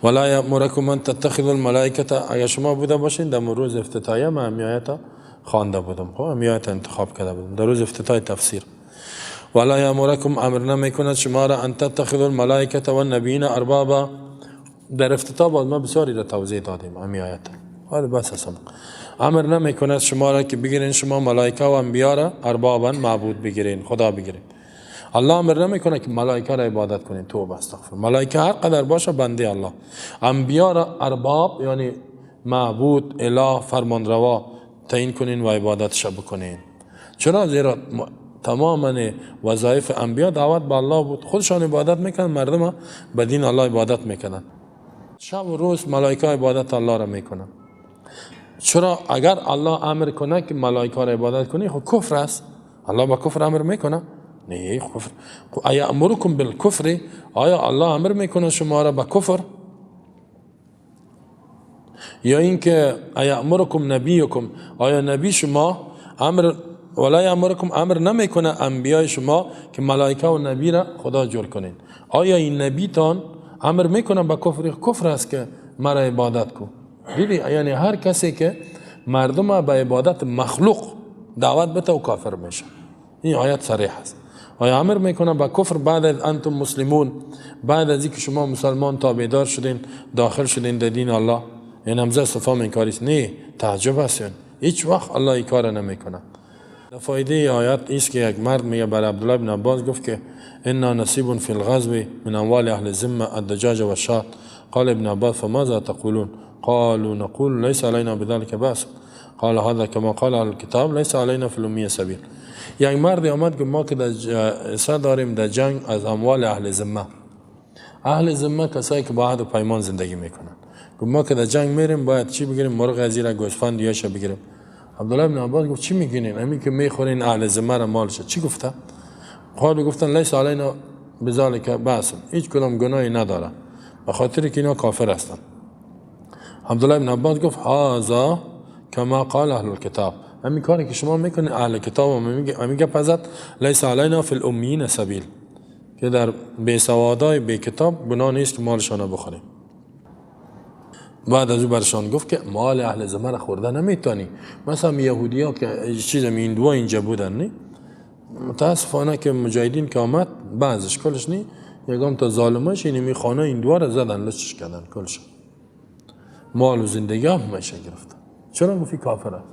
ولا یأمرکم ان تتخذوا الملائکه، اگر شما بوده باشین در روز افتتاحیه من همیایت خوانده بودم، خب همیایت انتخاب کرده بودم در روز افتتاح تفسیر. ولا یأمرکم، امر نمیکند شما را ان تتخذوا الملائکه والنبیین اربابا. در افتتاح باز ما بسیاری را توضیح دادیم همیایت. حالا بس هستم. امر نمیکند شما را که بگیرین شما ملائکه و انبیا را اربابا معبود بگیرین، خدا بگیرین. الله امر نمیکنه که ملائکه را عبادت کنین. توبه استغفر. ملائکه هر قدر باشه بنده الله. انبیا را ارباب یعنی معبود، اله، فرمانروا تعیین کنین و عبادتش بکنین. چرا؟ زیرا تماما وظایف انبیا دعوت به الله بود. خودشان عبادت میکنن، مردم به دین الله عبادت میکنن. شب و روز ملائکه عبادت الله را میکنن. چرا؟ اگر الله امر کنه که ملائکه را عبادت کنی خب کفر است. الله با کفر امر میکنه؟ نه کفر. آیا امرکم بالکفر، آیا الله امر میکنه شما را با کفر؟ یا اینکه آیا امرکم نبیکم، آیا نبی شما امر، ولا یامرکم، امر نمیکنه انبیای شما که ملائکه و نبی را خدا جور کنین. آیا این نبی تان امر میکنه با کفر؟ کفر است که مرا عبادت کو. دیدی؟ یعنی هر کسی که مردم به عبادت مخلوق دعوت بده و کافر میشه. این آیت صریح است. آیا امر میکنه با کفر بعد از انتم مسلمون، بعد از اینکه شما مسلمان تابعدار شدین داخل شدین در دین الله؟ این همزه استفهام انکاری است. نه، تعجب است. هیچ وقت الله این کار نمیکنه. فایده آیات است که یک مرد میگه بر عبدالله بن عباس گفت که انا نصیب فی الغزو من اموال اهل الذمه الدجاج والشاة. قال ابن عباس فماذا تقولون؟ قالوا نقول ليس علينا بذلك بأس. قال هذا كما قال اهل الكتاب ليس علينا في الأمية سبيل. یک مرد آمد که ما که در داریم در جنگ از اموال اهل ذمه. اهل ذمه کسایی که با عهد و پیمان زندگی میکنن. ما که در جنگ میریم باید چی بگیریم؟ مرغ ازیره، گوسفند یا چه بگیریم. عبدالله بن عباس گفت چی میگینین؟ همین که میخورین اهل ذمه را مالشه. چی گفته؟ قالوا گفتن لیس علینا بذلک بأس، هیچ کدام گناهی نداره به خاطر که اینا کافر هستن. عبدالله بن عباس گفت هذا کما قال اهل الكتاب، همین کاری که شما میکنین اهل کتاب همین گپ ازت لیس علینا فی الامیین سبیل، که در بیسوادای بی کتاب گناه نیست که مالشان بخوریم. بعد از او برشان گفت که مال اهل ذمه را خورده نمیتونی. مثلا یهودی ها که چیز هندوها اینجا بودن نی، متاسفانه که مجاهدین که آمد بعضش کلش نی یکم تا ظالمش اینمی خانه هندوها را زدن لشش کردن کلش، مال و زندگی هم میشه گرفت. چرا گفتی کافر است؟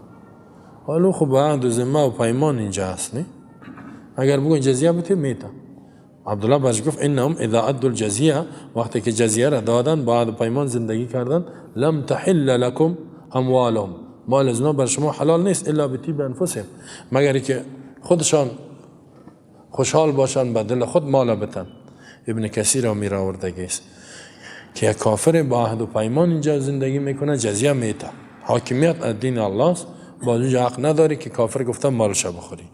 حالا خب عهد و ذمه و پیمان اینجا هست نی، اگر بگو جزیه بده میتن. عبدالله برش گفت انهم اذا ادوا الجزیه، وقتی که جزیه را دادن با عهد و پیمان زندگی کردن، لم تحل لكم اموالهم، مال از بر شما حلال نیست الا بطیب انفسهم، مگر که خودشان خوشحال باشن به دل خود مال بتن. ابن کثیر امیر آوردگی است که یک کافر با عهد و پیمان اینجا زندگی میکنه جزیه میته، حاکمیت از دین الله است، با اونجا حق نداری که کافر گفتن مالش بخوری.